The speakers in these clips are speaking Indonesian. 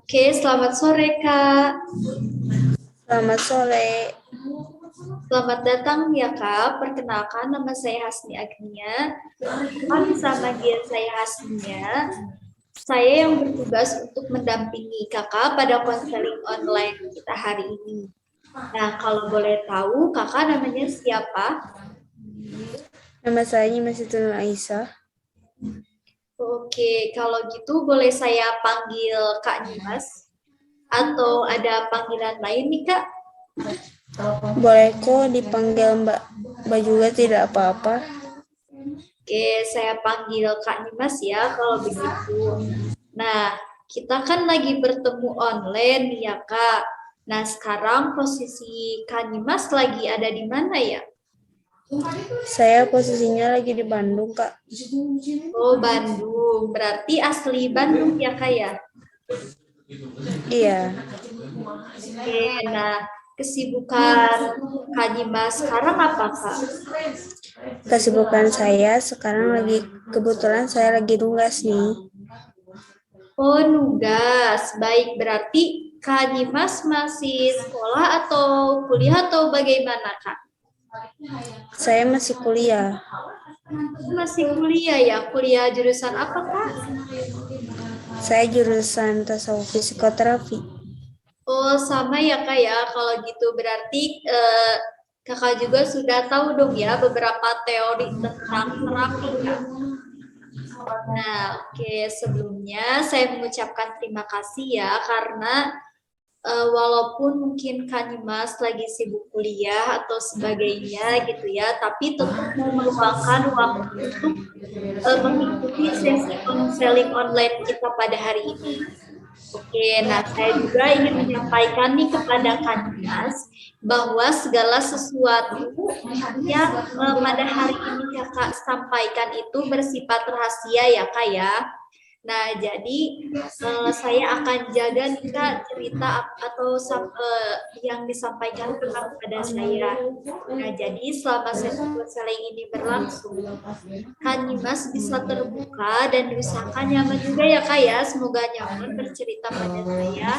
Oke, selamat sore Kak. Selamat sore. Selamat datang ya Kak. Perkenalkan nama saya Hasni Agnia. Kakak bisa manggil saya Hasnia. Saya yang bertugas untuk mendampingi Kakak pada konseling online kita hari ini. Nah, kalau boleh tahu Kakak namanya siapa? Nama saya masih Tunul Aisyah. Oke, kalau gitu boleh saya panggil Kak Nimas? Atau ada panggilan lain nih Kak? Boleh kok dipanggil Mbak. Mbak juga tidak apa-apa. Oke, saya panggil Kak Nimas ya kalau begitu. Nah, kita kan lagi bertemu online nih ya Kak. Nah, sekarang posisi Kak Nimas lagi ada di mana ya? Saya posisinya lagi di Bandung, Kak. Oh, Bandung. Berarti asli Bandung ya Kak ya? Iya. Oke, nah kesibukan Kak Nimas sekarang apa Kak? Kesibukan saya sekarang kebetulan saya lagi nugas nih. Oh, nugas. Baik, berarti Kak Nimas masih sekolah atau kuliah atau bagaimana Kak? Saya masih kuliah. Masih kuliah ya? Kuliah jurusan apa Kak? Saya jurusan tasawuf psikoterapi. Oh, sama ya Kak ya. Kalau gitu berarti Kakak juga sudah tahu dong ya beberapa teori tentang terapi Kak. Nah, oke. Sebelumnya saya mengucapkan terima kasih ya karena walaupun mungkin Kak Nimas lagi sibuk kuliah atau sebagainya gitu ya, tapi tetap mau meluangkan waktu untuk mengikuti sesi konseling online kita pada hari ini. Oke, nah saya juga ingin menyampaikan nih kepada Kak Dimas bahwa segala sesuatu yang pada hari ini Kakak sampaikan itu bersifat rahasia ya Kak ya. Nah, jadi saya akan jaga nih Kak cerita atau yang disampaikan Kakak kepada saya. Nah, jadi selama sesi konseling ini berlangsung, Kak Dimas bisa terbuka dan diusahakan nyaman juga ya Kak ya. Semoga nyaman bercerita pada saya.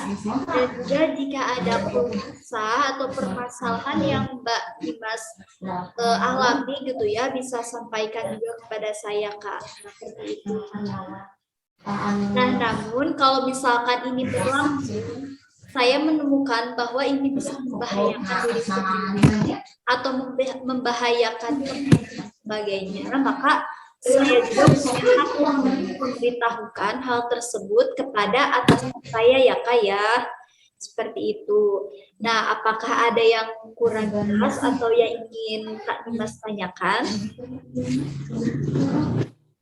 Dan juga jika ada keluh kesah atau permasalahan yang Mbak Dimas alami gitu ya, bisa sampaikan juga kepada saya Kak. Seperti itu. Nah, namun kalau misalkan ini berlangsung, saya menemukan bahwa ini bisa membahayakan diri sendiri atau membahayakan teman dan sebagainya, maka saya juga punya hak untuk memberitahukan hal tersebut kepada atasan saya ya Kak ya. Seperti itu. Nah, apakah ada yang kurang jelas atau yang ingin Kak Dimas tanyakan?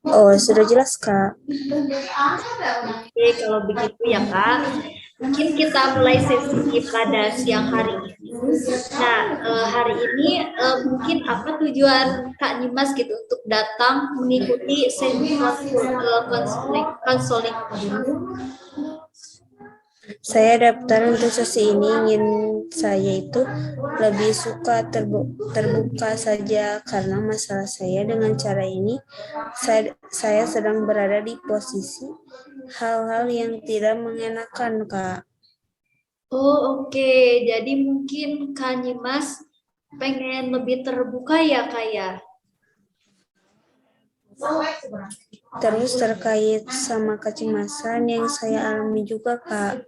Oh, sudah jelas, Kak. Oke, kalau begitu ya Kak. Mungkin kita mulai sesi pada siang hari ini. Nah, hari ini mungkin apa tujuan Kak Nimas gitu untuk datang mengikuti sesi konseling ini? Saya daftar untuk sesi ini ingin saya itu lebih suka terbuka saja karena masalah saya dengan cara ini saya sedang berada di posisi hal-hal yang tidak mengenakan, Kak. Oh, oke. Jadi mungkin Kak Nimas pengen lebih terbuka ya Kak ya? Terus terkait sama kecemasan yang saya alami juga, Kak.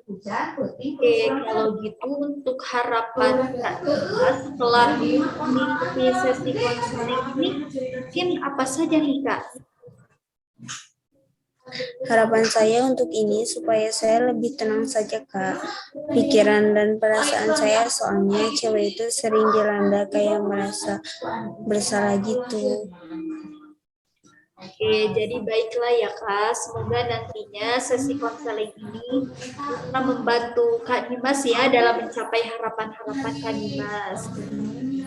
Oke, kalau gitu untuk harapan Kak Nimas setelah mengikuti sesi konseling ini, mungkin apa saja nih Kak? Harapan saya untuk ini supaya saya lebih tenang saja, Kak. Pikiran dan perasaan saya soalnya cewek itu sering dilanda kayak merasa bersalah gitu. Oke, jadi baiklah ya Kak. Semoga nantinya sesi konseling ini bisa membantu Kak Dimas ya dalam mencapai harapan-harapan Kak Dimas.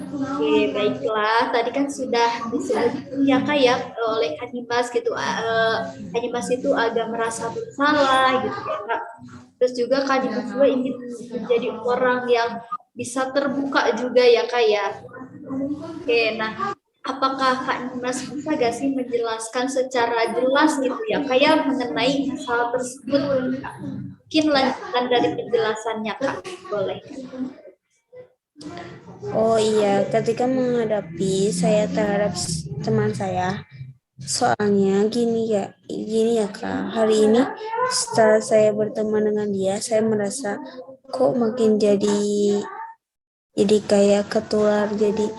Oke, baiklah. Tadi kan sudah disebutkan ya Kak ya oleh Kak Dimas gitu. Kak Dimas itu agak merasa bersalah gitu ya Kak. Terus juga Kak Dimas juga ingin menjadi orang yang bisa terbuka juga ya Kak ya. Oke, nah apakah Kak Dimas bisa gak sih menjelaskan secara jelas gitu ya, kayak mengenai masalah tersebut, Kak? Mungkin lanjutan dari penjelasannya, Kak. Boleh. Oh iya, ketika menghadapi saya terhadap teman saya, soalnya gini ya Kak, hari ini setelah saya berteman dengan dia, saya merasa kok makin jadi kayak ketular. Jadi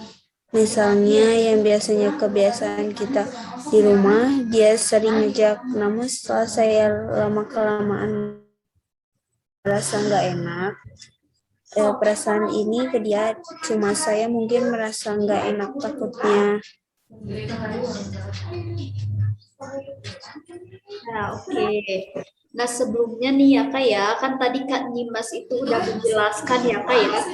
misalnya yang biasanya kebiasaan kita di rumah, dia sering ngejak, namun setelah saya lama-kelamaan merasa nggak enak, perasaan ini ke dia, cuma saya mungkin merasa nggak enak takutnya. Nah, oke. Nah, sebelumnya nih ya Kak ya, kan tadi Kak Nyimas itu udah menjelaskan ya Kak ya,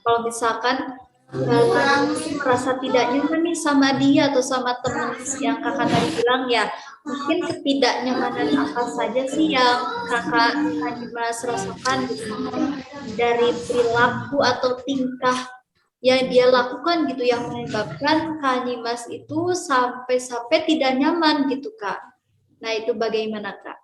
kalau misalkan Kak Nyimas itu merasa tidak nyaman nih sama dia atau sama temen yang Kakak tadi bilang ya, mungkin ketidaknyamanan apa saja sih yang Kak Nyimas rasakan gitu, mungkin dari perilaku atau tingkah yang dia lakukan gitu yang menyebabkan Kak Nyimas itu sampai tidak nyaman gitu Kak. Nah, itu bagaimana Kak?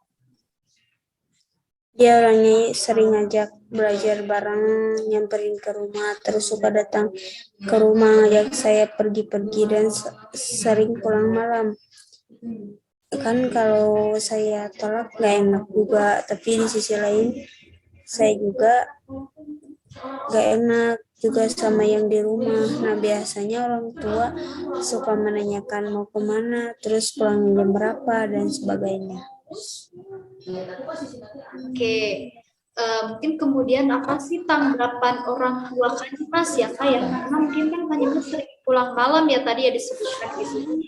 Dia orangnya sering ngajak belajar bareng, nyamperin ke rumah, terus suka datang ke rumah, ngajak saya pergi-pergi, dan sering pulang malam. Kan kalau saya tolak gak enak juga, tapi di sisi lain saya juga gak enak juga sama yang di rumah. Nah, biasanya orang tua suka menanyakan mau kemana, terus pulang jam berapa, dan sebagainya. Oke, mungkin kemudian apa sih tanggapan orang tua Kak Nyimas ya Kak ya? Karena mungkin kan Kak Nyimas sering pulang malam ya tadi ya disebutkan gitu.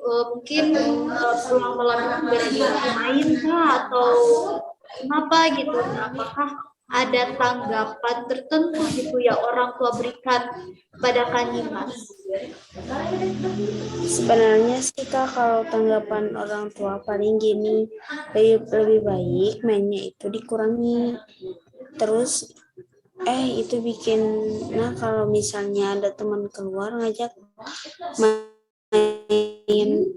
Mungkin pulang malam itu gara-gara main kah atau kenapa gitu? Nah, apakah ada tanggapan tertentu gitu ya orang tua berikan kepada Kak Nyimas? Sebenarnya sih Kak, kalau tanggapan orang tua paling gini, lebih baik mainnya itu dikurangi. Terus itu bikin, nah kalau misalnya ada teman keluar ngajak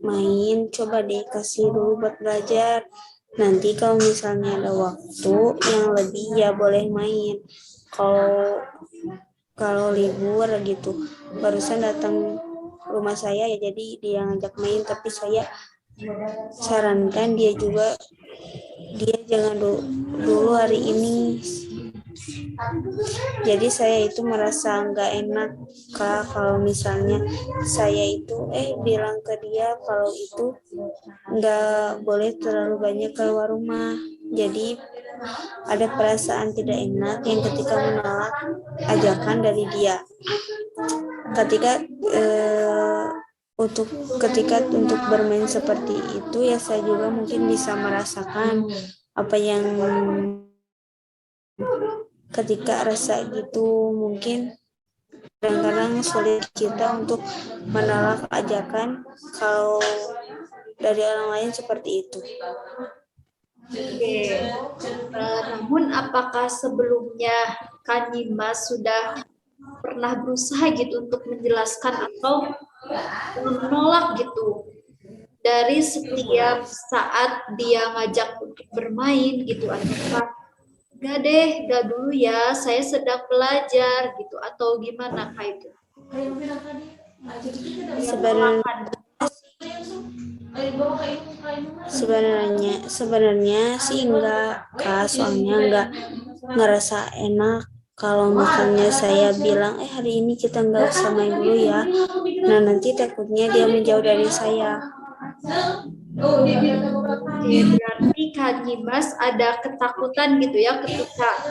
main, coba deh kasih dulu buat belajar. Nanti kalau misalnya ada waktu yang lebih ya boleh main. Kalau kalau libur gitu, barusan datang rumah saya ya, jadi dia ngajak main, tapi saya sarankan dia jangan dulu hari ini. Jadi saya itu merasa nggak enak Kak, kalau misalnya saya itu bilang ke dia kalau itu nggak boleh terlalu banyak keluar rumah. Jadi ada perasaan tidak enak yang ketika menolak ajakan dari dia. Ketika untuk bermain seperti itu ya, saya juga mungkin bisa merasakan apa yang ketika rasa gitu. Mungkin kadang-kadang sulit kita untuk menolak ajakan kalau dari orang lain seperti itu. Oke. Namun apakah sebelumnya Kak Nyimas sudah pernah berusaha gitu untuk menjelaskan atau menolak gitu dari setiap saat dia ngajak untuk bermain gitu, atau enggak deh, enggak dulu ya, saya sedang belajar gitu, atau gimana Kak itu? Sebenarnya sih enggak Kak, soalnya enggak ngerasa enak kalau misalnya saya bilang hari ini kita enggak usah main dulu ya. Nah, nanti takutnya dia menjauh dari saya. Oke, berarti Kak Nyimas ada ketakutan gitu ya ketika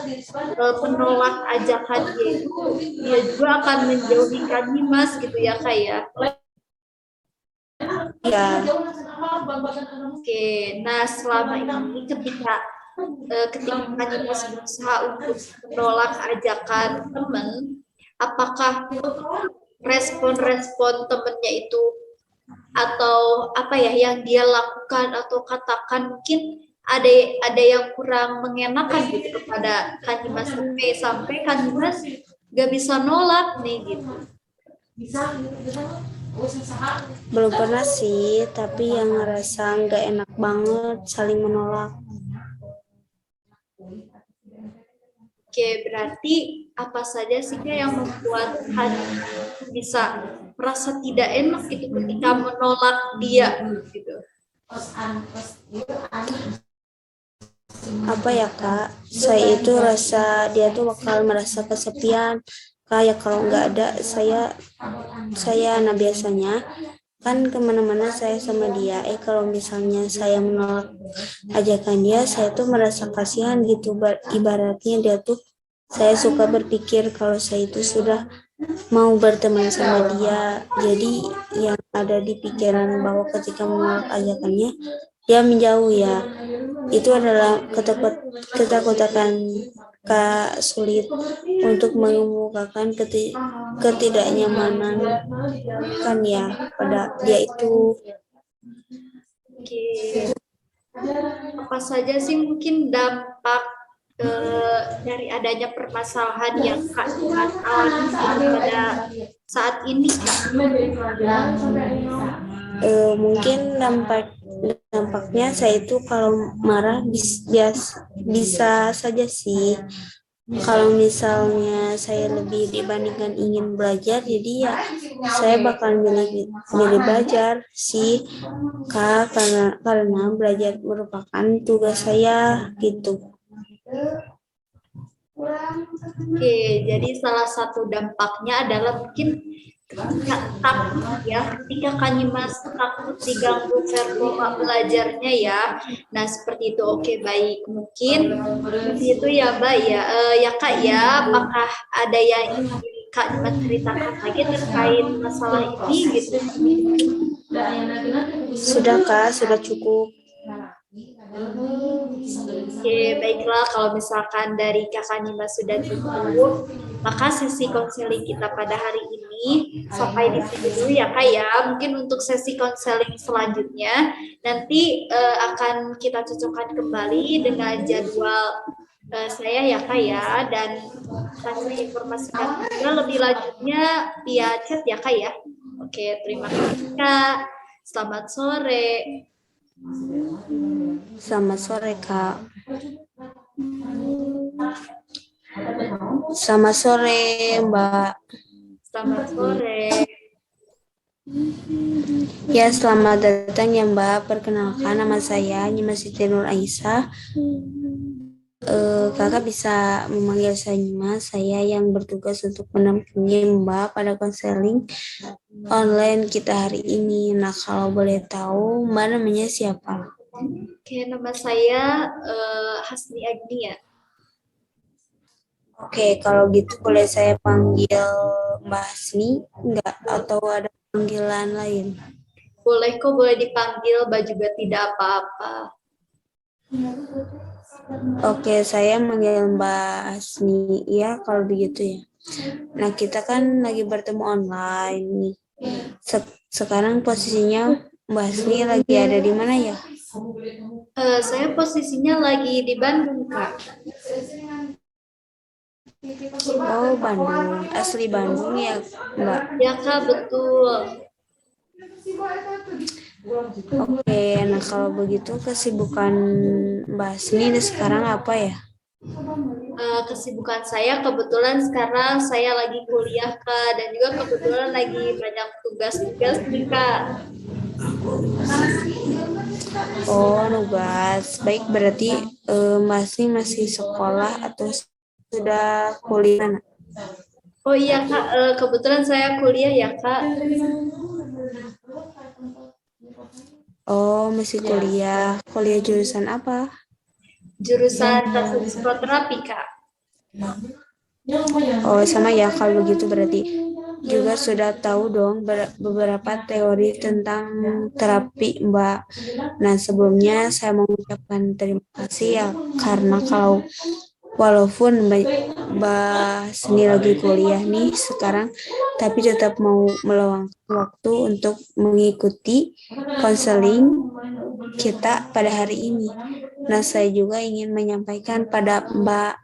penolak ajakan dia itu, dia juga akan menjauhi Kak Nyimas gitu ya Kak ya. Ya. Oke, nah selama ini ketika Kak Nyimas berusaha untuk menolak ajakan teman, apakah respon-respon temennya itu atau apa ya yang dia lakukan atau katakan mungkin ada yang kurang mengenakan gitu kepada Kak Nyimas, sampai Kak Nyimas gak bisa nolak nih gitu? Belum pernah sih, tapi yang ngerasa nggak enak banget saling menolak. Oke, berarti apa saja sih Kak yang membuat Kak bisa merasa tidak enak itu ketika menolak dia gitu? Apa ya Kak, saya itu rasa dia tuh bakal merasa kesepian kayak kalau nggak ada saya. Nah biasanya kan kemana-mana saya sama dia, kalau misalnya saya menolak ajakan dia, saya tuh merasa kasihan gitu. Ibaratnya dia tuh, saya suka berpikir kalau saya itu sudah mau berteman sama dia, jadi yang ada di pikiran bahwa ketika menolak ajakannya dia menjauh ya. Itu adalah ketakutan Kak, sulit untuk mengemukakan ketidaknyamanan kan ya pada dia itu. Oke, apa saja sih mungkin dampak dari adanya permasalahan yang Kak Dimas alami pada saat ini Kak? Mungkin dampaknya saya itu kalau marah bisa saja sih. Kalau misalnya saya lebih dibandingkan ingin belajar, jadi ya saya bakal milih belajar sih Kak, karena belajar merupakan tugas saya gitu. Oke, jadi salah satu dampaknya adalah mungkin ketika takut ya, ketika Kanyimas takut diganggu performa belajarnya ya. Nah, seperti itu. Oke, baik. Mungkin itu ya, Mbak ya. Ya Kak ya, apakah ada yang ingin Kak Dimas ceritakan lagi terkait masalah ini gitu? Sudah Kak, sudah cukup. Oke, baiklah kalau misalkan dari Kakak Nima sudah cukup, maka sesi konseling kita pada hari ini sampai di sini dulu ya Kak ya. Mungkin untuk sesi konseling selanjutnya nanti akan kita cocokkan kembali dengan jadwal saya ya Kak ya, dan akan saya informasikan juga lebih lanjutnya via chat ya Kak ya. Oke, terima kasih Kak. Selamat sore. Selamat sore Kak. Selamat sore Mbak. Selamat sore. Ya, selamat datang ya Mbak. Perkenalkan, nama saya Nyimas Siti Nur Aisyah. Kakak bisa memanggil saya Nyimas. Saya yang bertugas untuk menampingi Mbak pada konseling online kita hari ini. Nah, kalau boleh tahu Mbak namanya siapa? Oke, nama saya Hasni Agnia. Oke, kalau gitu boleh saya panggil Mbak Hasni enggak, atau ada panggilan lain? Boleh kok, boleh dipanggil, Mbak juga tidak apa-apa. Oke, saya manggil Mbak Hasni. Ya, kalau begitu ya. Nah, kita kan lagi bertemu online nih. Sekarang posisinya Mbak Hasni lagi ada di mana ya? Saya posisinya lagi di Bandung, Kak. Oh, Bandung. Asli Bandung ya, Mbak? Ya, Kak, betul. Oke, nah kalau begitu kesibukan Mbak Hasni sekarang apa ya? Kesibukan saya kebetulan sekarang saya lagi kuliah, Kak, dan juga kebetulan lagi banyak tugas-tugas nih, Kak. Oh, nugas. Baik, berarti masih sekolah atau sudah kuliah? Oh iya, Kak, kebetulan saya kuliah ya, Kak. Oh, masih kuliah. Kuliah jurusan apa? Jurusan teknik psikoterapi, Kak. Oh, sama ya, kalau begitu berarti juga sudah tahu dong beberapa teori tentang terapi, Mbak. Nah, sebelumnya saya mau mengucapkan terima kasih ya, karena kalau walaupun Mbak Seni lagi kuliah nih sekarang, tapi tetap mau meluangkan waktu untuk mengikuti konseling kita pada hari ini. Nah, saya juga ingin menyampaikan pada Mbak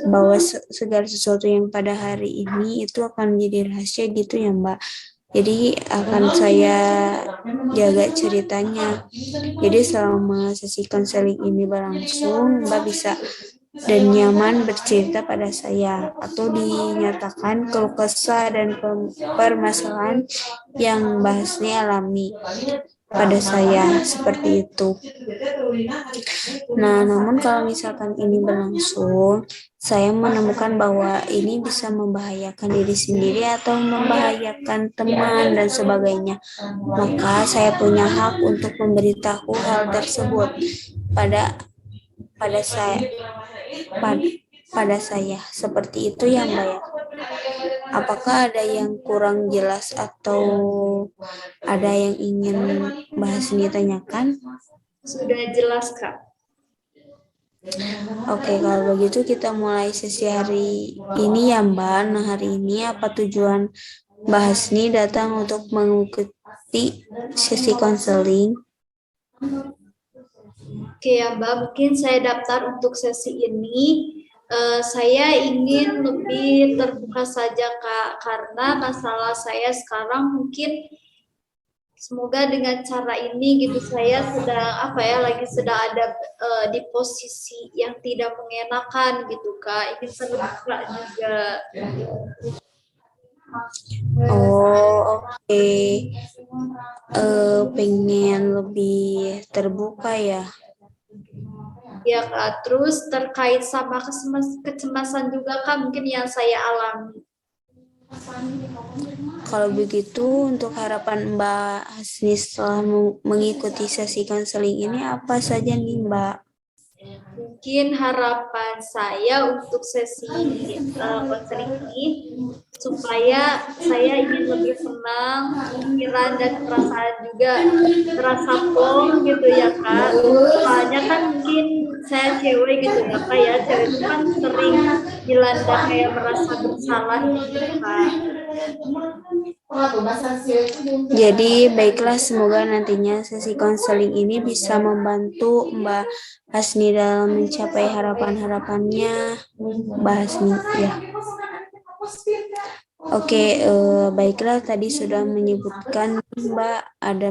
bahwa segala sesuatu yang pada hari ini itu akan menjadi rahasia gitu ya Mbak. Jadi akan saya jaga ceritanya. Jadi selama sesi konseling ini berlangsung, Mbak bisa dan nyaman bercerita pada saya atau dinyatakan keluh kesah dan permasalahan yang Mbak Hasni alami pada saya seperti itu. Nah, namun kalau misalkan ini berlangsung, saya menemukan bahwa ini bisa membahayakan diri sendiri atau membahayakan teman dan sebagainya. Maka saya punya hak untuk memberitahu hal tersebut pada pada saya pada saya seperti itu ya Mbak ya. Apakah ada yang kurang jelas atau ada yang ingin Mbak Hasni tanyakan? Sudah jelas, Kak. Oke, kalau begitu kita mulai sesi hari ini ya Mbak. Nah, hari ini apa tujuan Mbak Hasni datang untuk mengikuti sesi konseling? Oke ya Mbak, mungkin saya daftar untuk sesi ini. Saya ingin lebih terbuka saja Kak, karena masalah saya sekarang mungkin semoga dengan cara ini gitu saya sedang ada di posisi yang tidak mengenakan gitu Kak, ingin terbuka juga. Oh, oke. Pengen lebih terbuka ya. Ya Kak, terus terkait sama kecemasan juga Kak mungkin yang saya alami. Kalau begitu, untuk harapan Mbak Hasni setelah mengikuti sesi konseling ini apa saja nih Mbak? Mungkin harapan saya untuk sesi konseling ini supaya saya ingin lebih tenang, pikiran dan perasaan juga terasa plong gitu ya Kak. Soalnya kan mungkin saya cewek gitu ya Kak ya, cewek itu kan sering dilanda kayak merasa bersalah gitu Kak. Jadi baiklah, semoga nantinya sesi konseling ini bisa membantu Mbak Hasni dalam mencapai harapan-harapannya Mbak Hasni ya. Oke, baiklah, tadi sudah menyebutkan Mbak ada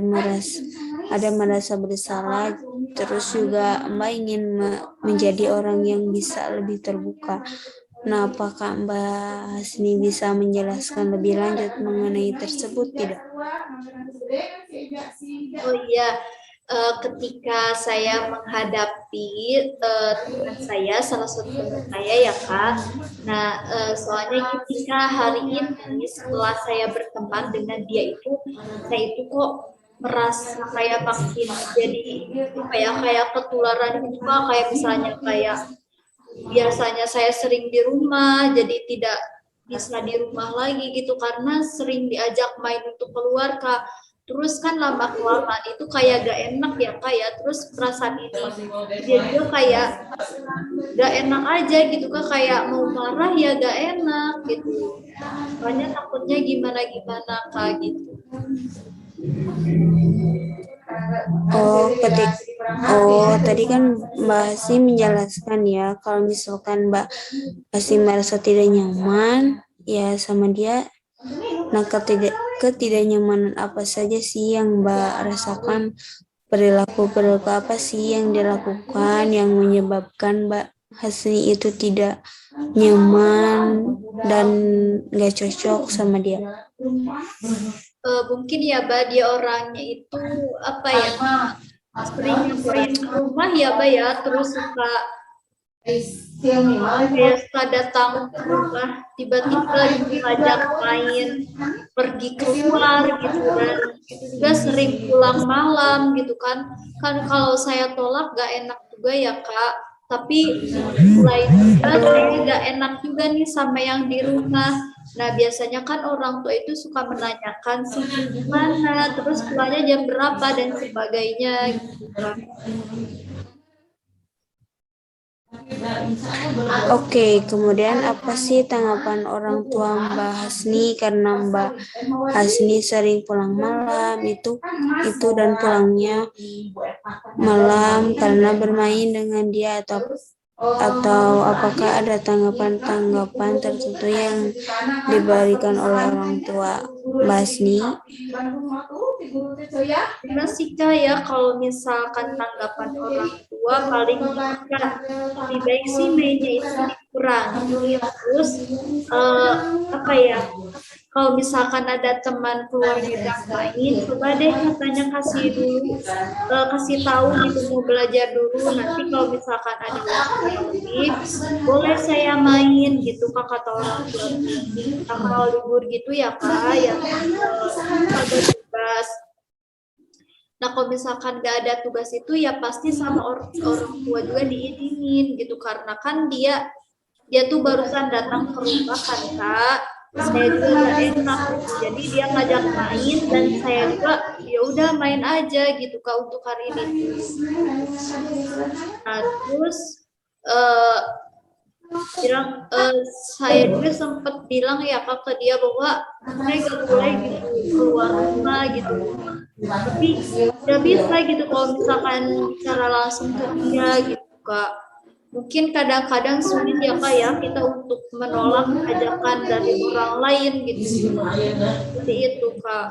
merasa bersalah, terus juga Mbak ingin menjadi orang yang bisa lebih terbuka. Nah, apakah Mbak Hasni bisa menjelaskan lebih lanjut mengenai tersebut tidak? Oh iya, ketika saya menghadapi teman saya, salah satu teman saya ya Kak. Nah, soalnya ketika hari ini setelah saya berteman dengan dia itu, saya itu kok merasa kayak makin jadi kayak ketularan gitu Kak. Kayak misalnya kayak biasanya saya sering di rumah, jadi tidak bisa di rumah lagi gitu karena sering diajak main untuk keluar Kak. Terus kan lama kelamaan itu kayak gak enak ya Kak ya. Terus perasaan ini dia juga kayak gak enak aja gitu Kak, kayak mau marah ya gak enak gitu. Soalnya takutnya gimana-gimana Kak gitu. Tadi kan Mbak Hasni menjelaskan ya, kalau misalkan Mbak Hasni merasa tidak nyaman, ya sama dia. Nah, ketidaknyamanan apa saja sih yang Mbak rasakan? Perilaku-perilaku apa sih yang dilakukan yang menyebabkan Mbak Hasni itu tidak nyaman dan gak cocok sama dia? Mungkin ya Mbak, dia orangnya itu apa ya, sering main ke rumah ya Mbak ya, terus suka datang ke rumah tiba-tiba gitu ajak main, pergi keluar gitu, dan itu juga sering pulang malam gitu kan kalau saya tolak gak enak juga ya Kak, tapi di sisi lain juga saya gak enak juga nih sama yang di rumah. Nah biasanya kan orang tua itu suka menanyakan sibuk di mana, terus pulangnya jam berapa dan sebagainya gitu kan. Oke, kemudian apa sih tanggapan orang tua Mbak Hasni karena Mbak Hasni sering pulang malam itu dan pulangnya malam karena bermain dengan dia Atau apakah ada tanggapan-tanggapan tertentu yang diberikan oleh orang tua Basni? Gimana sih Kak ya kalau misalkan tanggapan orang tua paling bisa lebih baik sih mainnya itu dikurangi terus eh, apa ya kalau misalkan ada teman keluar ngajak main coba deh katanya kasih dulu kasih tahu gitu mau belajar dulu nanti kalau misalkan ada waktu yang lebih boleh saya main gitu Kak kata orang tua tuh. Nah, kalau libur gitu ya Kak ya ada tugas. Nah, kalau misalkan gak ada tugas itu ya pasti sama orang tua juga diizinin gitu karena kan dia tuh barusan datang ke rumah kan Kak. Saya juga gak enak gitu. Jadi dia ngajak main dan saya juga ya udah main aja gitu Kak untuk hari ini tuh. Nah, terus eh bilang saya juga sempat bilang ya Kak ke dia bahwa saya gak boleh gitu keluar rumah gitu tapi nggak bisa gitu kalau misalkan bicara langsung ke dia gitu Kak mungkin kadang-kadang sulit ya Kak ya kita untuk menolak ajakan dari orang lain gitu seperti itu Kak.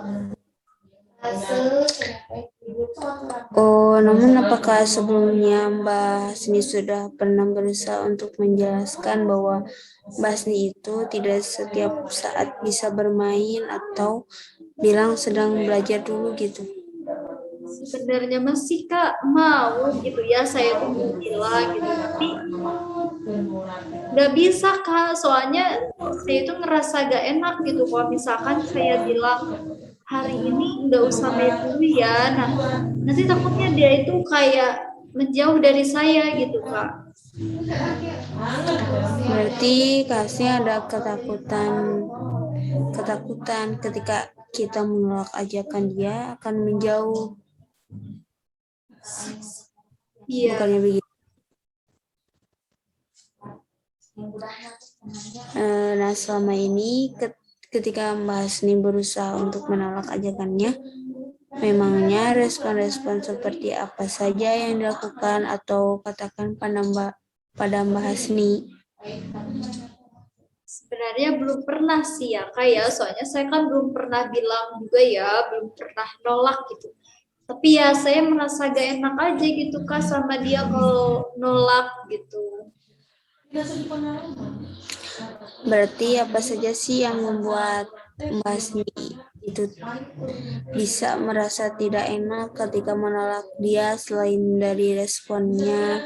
Oh, namun apakah sebelumnya Mbak Hasni sudah pernah berusaha untuk menjelaskan bahwa Mbak Hasni itu tidak setiap saat bisa bermain atau bilang sedang belajar dulu gitu? Sebenarnya masih Kak mau gitu ya saya tuh mau bilang gitu tapi nggak bisa Kak soalnya saya itu ngerasa gak enak gitu kalau misalkan saya bilang hari ini nggak usah main dulu ya nah nanti takutnya dia itu kayak menjauh dari saya gitu Kak. Berarti Kasnya ada ketakutan ketika kita menolak ajakan dia akan menjauh, Iya. bukannya begitu? Nah, selama ini ketika Mbak Hasni berusaha untuk menolak ajakannya, memangnya respon-respon seperti apa saja yang dilakukan atau katakan pada Mbak Hasni? Sebenarnya belum pernah sih ya Kak ya, soalnya saya kan belum pernah bilang juga ya, belum pernah nolak gitu. Tapi ya saya merasa gak enak aja gitu Kak sama dia kalau nolak gitu. Berarti apa saja sih yang membuat Mbak Hasni itu bisa merasa tidak enak ketika menolak dia selain dari responnya?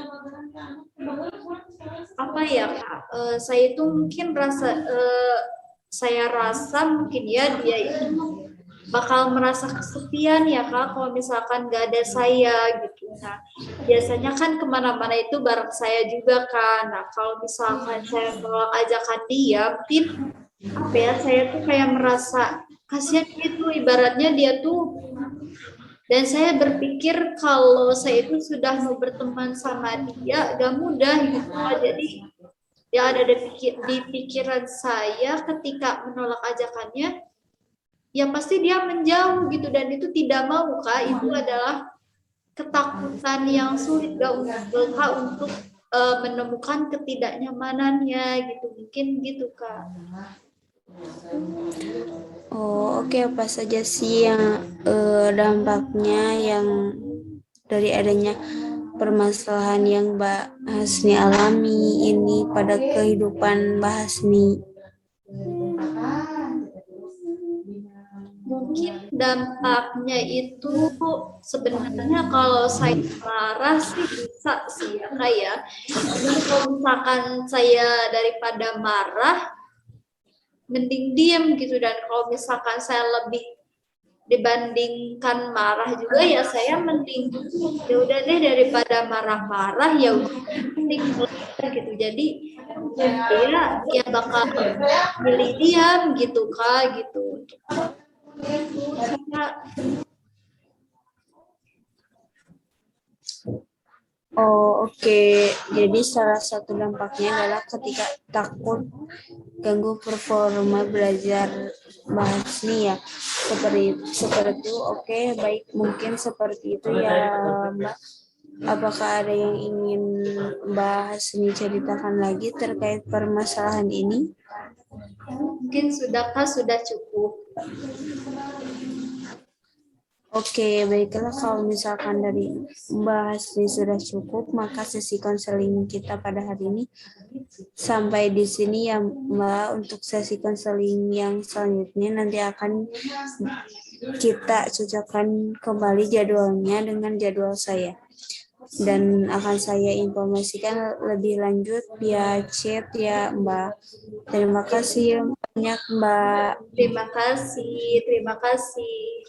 Apa ya Kak, saya itu mungkin saya rasa mungkin ya dia itu bakal merasa kesepian ya Kak kalau misalkan gak ada saya gitu. Nah biasanya kan kemana-mana itu bareng saya juga kan. Nah kalau misalkan saya menolak ajakan dia, mungkin apa ya saya tuh kayak merasa kasihan gitu ibaratnya dia tuh dan saya berpikir kalau saya itu sudah mau berteman sama dia gak mudah gitu Kak. Jadi yang ada di pikiran saya ketika menolak ajakannya ya pasti dia menjauh gitu dan itu tidak mau Kak itu adalah ketakutan yang sulit Kak untuk menemukan ketidaknyamanannya gitu mungkin gitu Kak. Oh, oke. Apa saja sih yang dampaknya yang dari adanya permasalahan yang Mbak Hasni alami ini pada kehidupan Mbak Hasni? Mungkin dampaknya itu sebenarnya kalau saya marah sih bisa sih ya Kak ya. Cuman kalau misalkan saya daripada marah mending diam gitu dan kalau misalkan saya lebih dibandingkan marah juga ya saya mending ya udah deh daripada marah-marah ya udah mending belajar gitu jadi saya ya bakal milih diam gitu Kak gitu itu saya. Oh, oke. Jadi salah satu dampaknya adalah ketika takut ganggu performa belajar Mbak Hasni ya. Seperti itu. Oke, baik, mungkin seperti itu ya, Mbak. Apakah ada yang ingin Mbak Hasni ceritakan lagi terkait permasalahan ini? Mungkin sudah cukup. Oke, baiklah kalau misalkan dari Mbak Hasni sudah cukup, maka sesi konseling kita pada hari ini sampai di sini ya Mbak. Untuk sesi konseling yang selanjutnya nanti akan kita cocokkan kembali jadwalnya dengan jadwal saya. Dan akan saya informasikan lebih lanjut via chat ya Mbak. Terima kasih banyak Mbak. Terima kasih, terima kasih.